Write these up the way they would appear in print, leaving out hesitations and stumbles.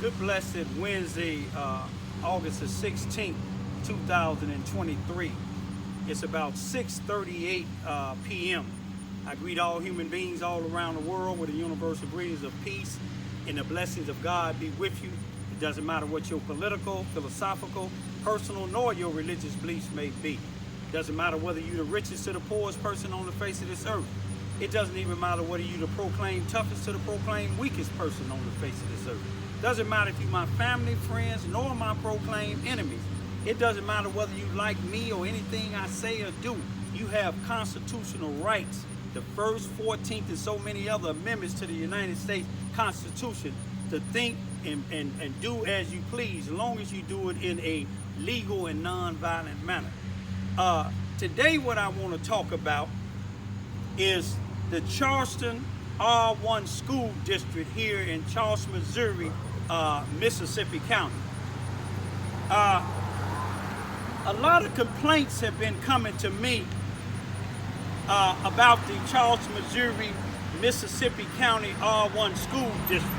Good blessed Wednesday, August the 16th, 2023. It's about 6:38 p.m. I greet all human beings all around the world with the universal greetings of peace and the blessings of God be with you. It doesn't matter what your political, philosophical, personal, nor your religious beliefs may be. It doesn't matter whether you're the richest to the poorest person on the face of this earth. It doesn't even matter whether you're the proclaimed toughest to the proclaimed weakest person on the face of this earth. Doesn't matter if you're my family, friends, nor my proclaimed enemies. It doesn't matter whether you like me or anything I say or do. You have constitutional rights. The first, 14th, and so many other amendments to the United States Constitution to think and do as you please, as long as you do it in a legal and non-violent manner. Today what I want to talk about is the Charleston R-1 school district here in Charleston, Missouri, Mississippi County. A lot of complaints have been coming to me about the Charleston, Missouri, Mississippi County R-1 school district.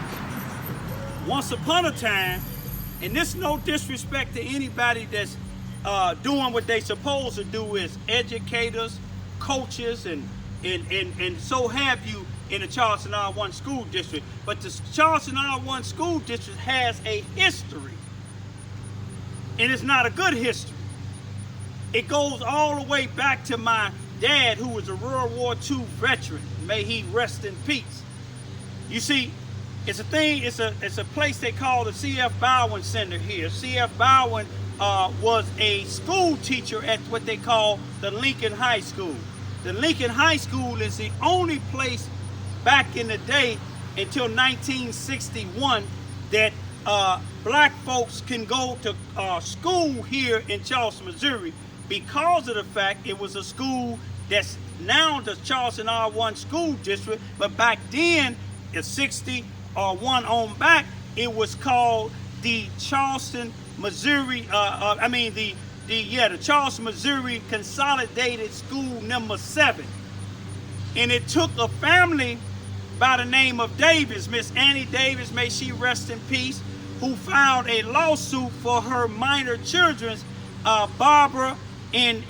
Once upon a time, and this is no disrespect to anybody that's doing what they supposed to do, is educators, coaches, and so have you in the Charleston R-1 school district. But the Charleston R-1 school district has a history, and it's not a good history. It goes all the way back to my dad, who was a World War II veteran. May he rest in peace. You see, it's a thing. It's a place they call the C.F. Bowen Center here. C.F. Bowen was a school teacher at what they call the Lincoln High School. The Lincoln High School is the only place back in the day until 1961 that black folks can go to school here in Charleston, Missouri, because of the fact it was a school that's now the Charleston R-1 school district, but back then, in 60 or one on back, it was called the Charleston, Missouri, the Charleston, Missouri Consolidated School number 7. And it took a family by the name of Davis, Miss Annie Davis, may she rest in peace, who filed a lawsuit for her minor children, Barbara and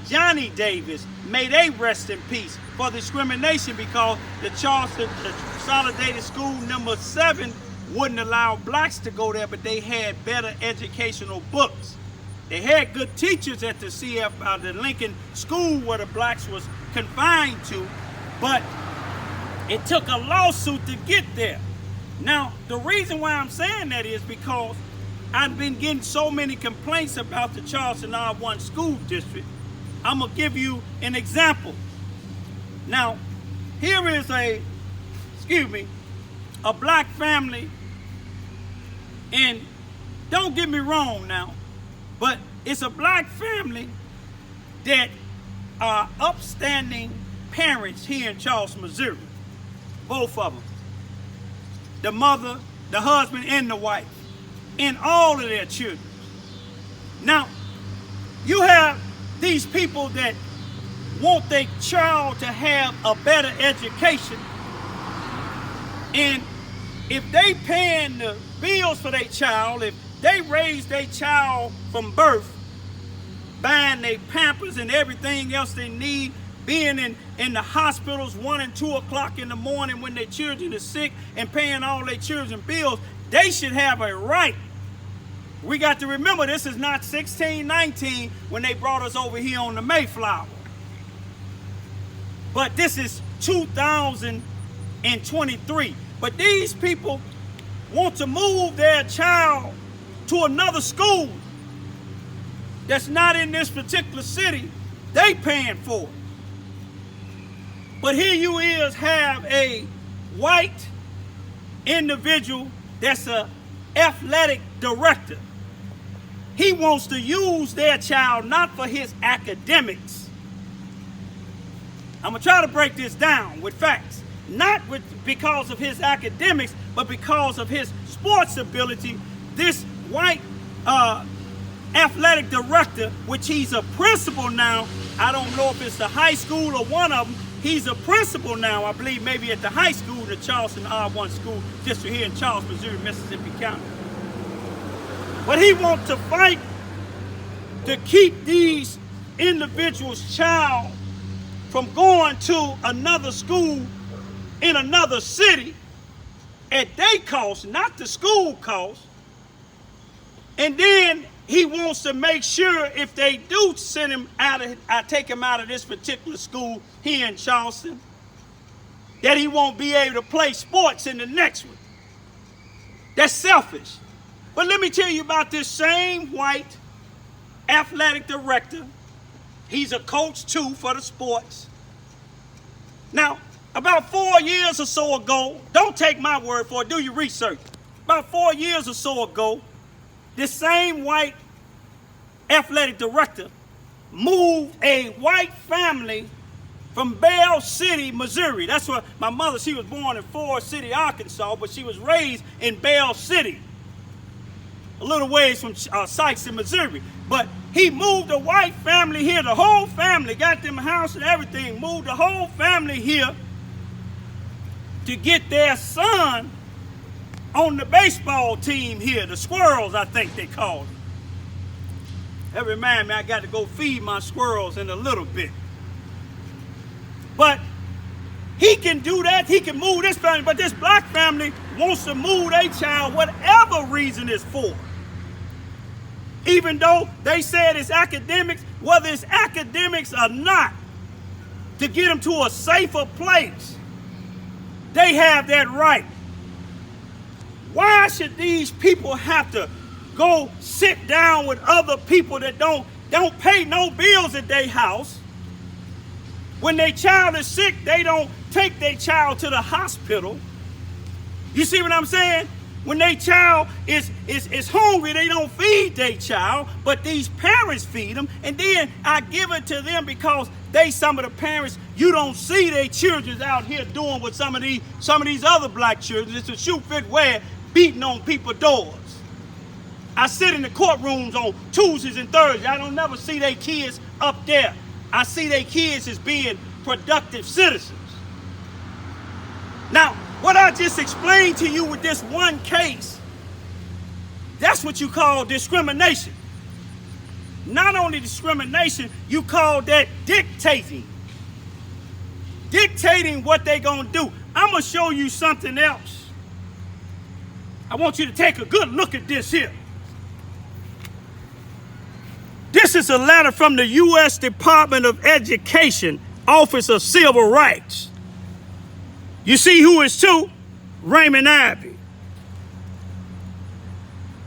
Johnny Davis, may they rest in peace, for discrimination, because the Charleston Consolidated School number 7 wouldn't allow blacks to go there, but they had better educational books. They had good teachers at the the Lincoln School where the blacks was confined to, but it took a lawsuit to get there. Now, the reason why I'm saying that is because I've been getting so many complaints about the Charleston R-1 school district. I'm gonna give you an example. Now, here is a black family, and don't get me wrong now, but it's a black family that are upstanding parents here in Charleston, Missouri. Both of them. The mother, the husband, and the wife, and all of their children. Now, you have these people that want their child to have a better education, and if they paying the bills for their child, if they raise their child from birth, buying their Pampers and everything else they need, being in the hospitals 1 and 2 o'clock in the morning when their children are sick, and paying all their children's bills, they should have a right. We got to remember, this is not 1619 when they brought us over here on the Mayflower. But this is 2023. But these people want to move their child to another school that's not in this particular city. They paying for it. But here you have a white individual that's an athletic director. He wants to use their child not for his academics. I'm going to try to break this down with facts. Not because of his academics, but because of his sports ability. This white athletic director, which he's a principal now, I don't know if it's the high school or one of them, he's a principal now, I believe maybe at the high school, the Charleston R-1 school district here in Charleston, Missouri, Mississippi County. But he wants to fight to keep these individuals' child from going to another school in another city at their cost, not the school cost. And then he wants to make sure if they do send him out of, take him out of this particular school here in Charleston, that he won't be able to play sports in the next one. That's selfish. But let me tell you about this same white athletic director. He's a coach too for the sports. Now, about 4 years or so ago, don't take my word for it, do your research. About 4 years or so ago, this same white athletic director moved a white family from Bell City, Missouri. That's where my mother, she was born in Forest City, Arkansas, but she was raised in Bell City, a little ways from Sikeston, Missouri. But he moved a white family here, the whole family, got them a house and everything, moved the whole family here to get their son on the baseball team here, the Squirrels, I think they call them. That reminds me, I got to go feed my squirrels in a little bit. But he can do that, he can move this family, but this black family wants to move their child, whatever reason it's for. Even though they said it's academics, whether it's academics or not, to get them to a safer place, they have that right. Why should these people have to go sit down with other people that don't pay no bills at their house? When their child is sick, they don't take their child to the hospital. You see what I'm saying? When their child is hungry, they don't feed their child, but these parents feed them, and then I give it to them because some of the parents, you don't see their children out here doing what some of these other black children, it's a shoot fit wear, beating on people's doors. I sit in the courtrooms on Tuesdays and Thursdays. I don't never see their kids up there. I see their kids as being productive citizens. Now, what I just explained to you with this one case, that's what you call discrimination. Not only discrimination, you call that dictating. Dictating what they're gonna do. I'm gonna show you something else. I want you to take a good look at this here. This is a letter from the U.S. Department of Education, Office of Civil Rights. You see who it's to? Raymond, Ivy,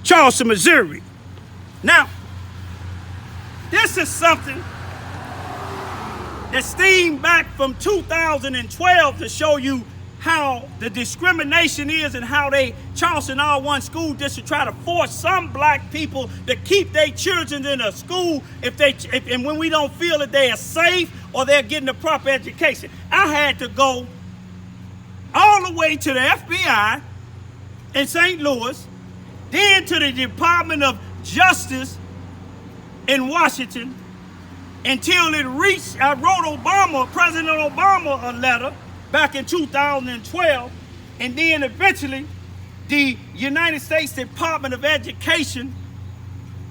Charleston, Missouri. Now, this is something that steamed back from 2012 to show you how the discrimination is and how Charleston R-1 school district try to force some black people to keep their children in a school and when we don't feel that they are safe or they're getting the proper education. I had to go all the way to the FBI in St. Louis, then to the Department of Justice in Washington, until it reached, I wrote President Obama, a letter back in 2012, and then eventually the United States Department of Education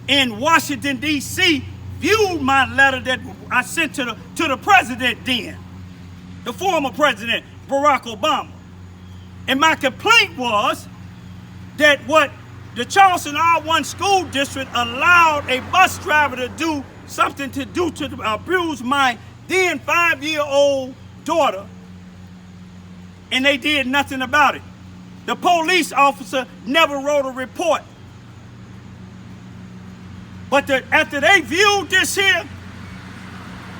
in Washington, D.C. viewed my letter that I sent to the president then, the former president, Barack Obama. And my complaint was that what the Charleston R-1 school district allowed a bus driver to do something to abuse my then 5-year-old daughter, and they did nothing about it. The police officer never wrote a report. But after they viewed this here,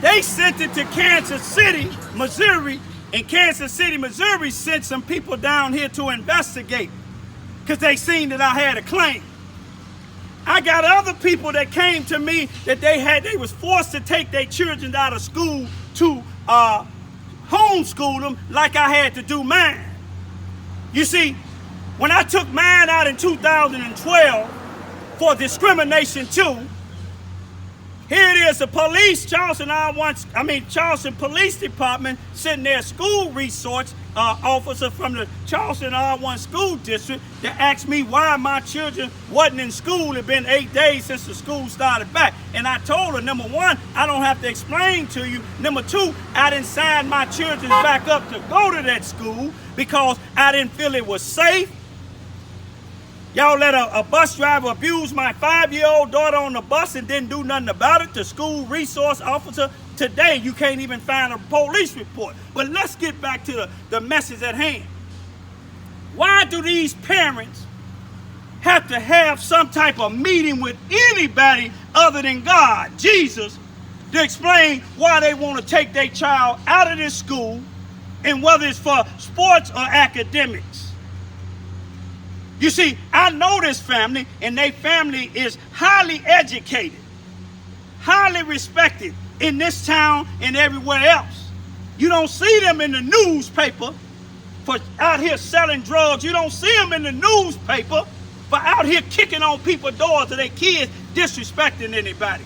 they sent it to Kansas City, Missouri, and Kansas City, Missouri sent some people down here to investigate because they seen that I had a claim. I got other people that came to me that they was forced to take their children out of school to homeschool them like I had to do mine. You see, when I took mine out in 2012 for discrimination too, Here it is, the police, Charleston Police Department sent their school resource officer from the Charleston R-1 school district to ask me why my children wasn't in school. It had been 8 days since the school started back. And I told her, number one, I don't have to explain to you. Number two, I didn't sign my children back up to go to that school because I didn't feel it was safe. Y'all let a bus driver abuse my 5-year-old daughter on the bus and didn't do nothing about it. The school resource officer, today you can't even find a police report. But let's get back to the message at hand. Why do these parents have to have some type of meeting with anybody other than God, Jesus, to explain why they want to take their child out of this school, and whether it's for sports or academics? You see, I know this family, and their family is highly educated, highly respected in this town and everywhere else. You don't see them in the newspaper for out here selling drugs. You don't see them in the newspaper for out here kicking on people's doors or their kids disrespecting anybody.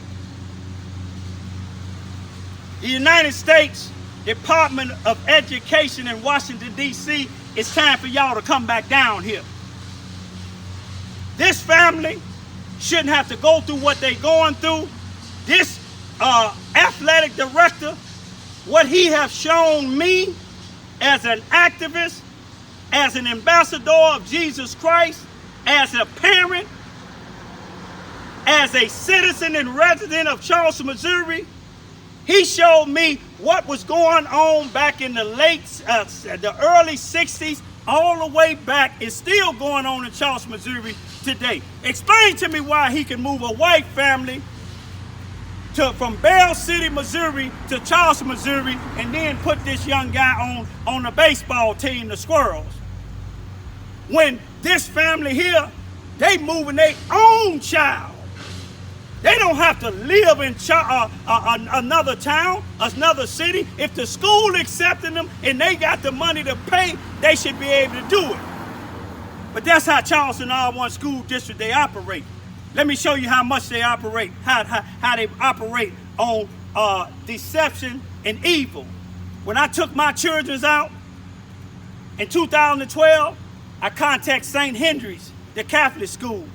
The United States Department of Education in Washington, D.C., it's time for y'all to come back down here. This family shouldn't have to go through what they're going through. This athletic director, what he has shown me as an activist, as an ambassador of Jesus Christ, as a parent, as a citizen and resident of Charleston, Missouri, he showed me what was going on back in the early 60s, all the way back. It's still going on in Charleston, Missouri today. Explain to me why he can move a white family from Bell City, Missouri to Charleston, Missouri, and then put this young guy on the baseball team, the Squirrels. When this family here, they moving their own child. They don't have to live in another town, another city. If the school accepting them and they got the money to pay, they should be able to do it. But that's how Charleston R-1 school district, they operate. Let me show you how much they operate, how they operate on deception and evil. When I took my children out in 2012, I contacted St. Henry's, the Catholic school.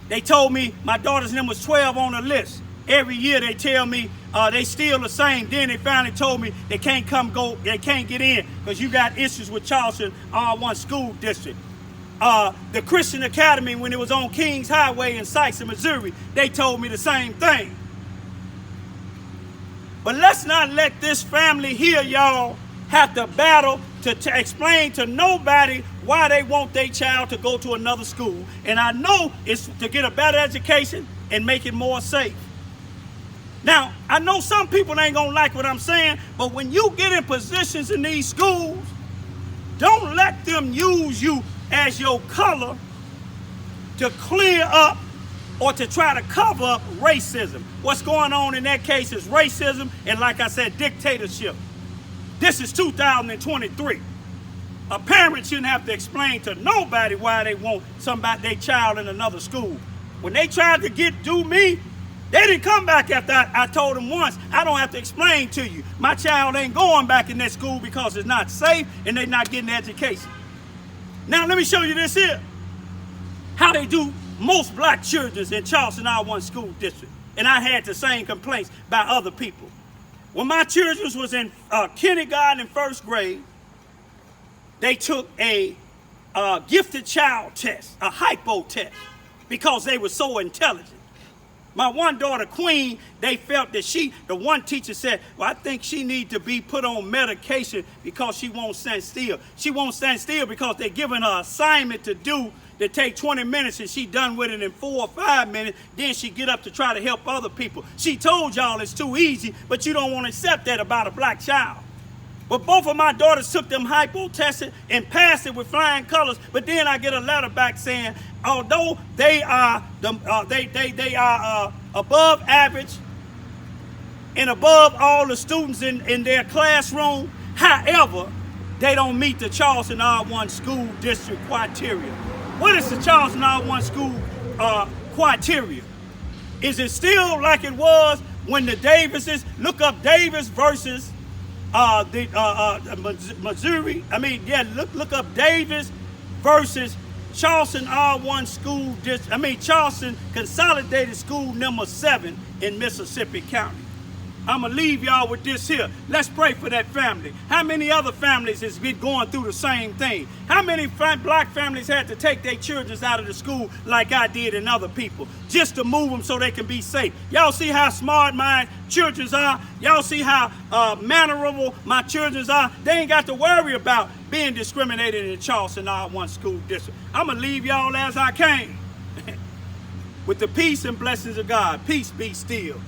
They told me my daughter's name was 12 on the list. Every year they tell me they still the same. Then they finally told me they can't they can't get in because you got issues with Charleston R-1 school district. The Christian Academy, when it was on Kings Highway in Sykes, Missouri, they told me the same thing. But let's not let this family here, y'all, have to battle to explain to nobody why they want their child to go to another school. And I know it's to get a better education and make it more safe. Now, I know some people ain't gonna like what I'm saying, but when you get in positions in these schools, don't let them use you as your color to clear up or to try to cover up racism. What's going on in that case is racism and, like I said, dictatorship. This is 2023. A parent shouldn't have to explain to nobody why they want their child in another school. When they tried to do me, they didn't come back after I told them once. I don't have to explain to you. My child ain't going back in that school because it's not safe and they're not getting education. Now let me show you this here. How they do most black children in Charleston R-1 school district. And I had the same complaints by other people. When my children was in kindergarten and first grade, they took a gifted child test, a hypo test, because they were so intelligent. My one daughter, Queen, they felt that the one teacher said, well, I think she needs to be put on medication because she won't stand still. She won't stand still because they're giving her an assignment to do that take 20 minutes and she done with it in 4 or 5 minutes. Then she get up to try to help other people. She told y'all it's too easy, but you don't want to accept that about a black child. But both of my daughters took them hypo tests and passed it with flying colors. But then I get a letter back saying, although they are above average and above all the students in their classroom, however, they don't meet the Charleston R-1 school district criteria. What is the Charleston R-1 school criteria? Is it still like it was when the Davises, look up Davis versus Missouri. Look up Davis versus Charleston R-1 school district. Charleston Consolidated School number 7 in Mississippi County. I'm going to leave y'all with this here. Let's pray for that family. How many other families has been going through the same thing? How many black families had to take their children out of the school like I did and other people just to move them so they can be safe? Y'all see how smart my children are? Y'all see how mannerable my children are? They ain't got to worry about being discriminated in Charleston R1 school district. I'm going to leave y'all as I came with the peace and blessings of God. Peace be still.